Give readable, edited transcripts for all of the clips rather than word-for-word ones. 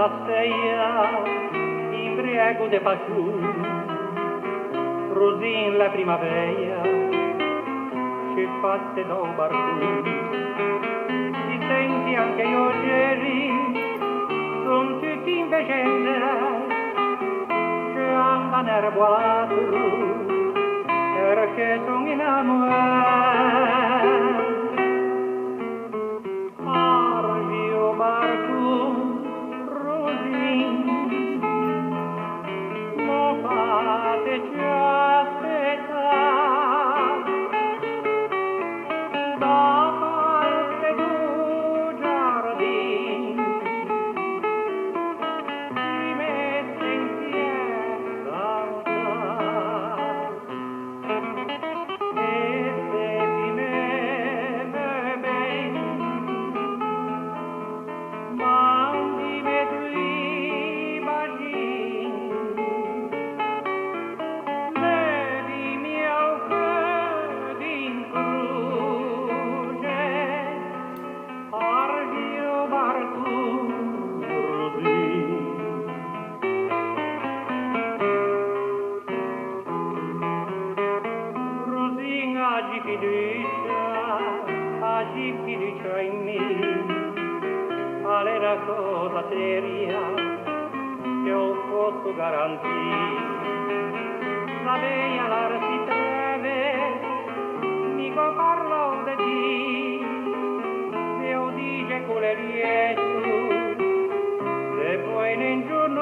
rosa steia, imbriaco de passione, rosin la primavera, ci fatte da un barcone. Ti senti anche io ieri, sono tutti invece che andano a erboalato, perché sono innamorato. Argio barco, rosin, lo fate già aspettare, da parte du giardin, si mette insieme danzare, e se ti mette ben, mandi-me due bacini, levimi al cœur din croce, argio barcun rosin. Rosin, agi fiducia in me, qual è la cosa seria che ho posso garantire? La bella l'ar si treve, mica parlo di ti, se o dice con le lieto, se poi nel giorno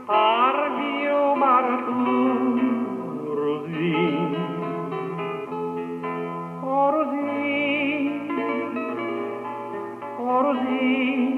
argio barcun rosin. Oh rosin, oh rosin.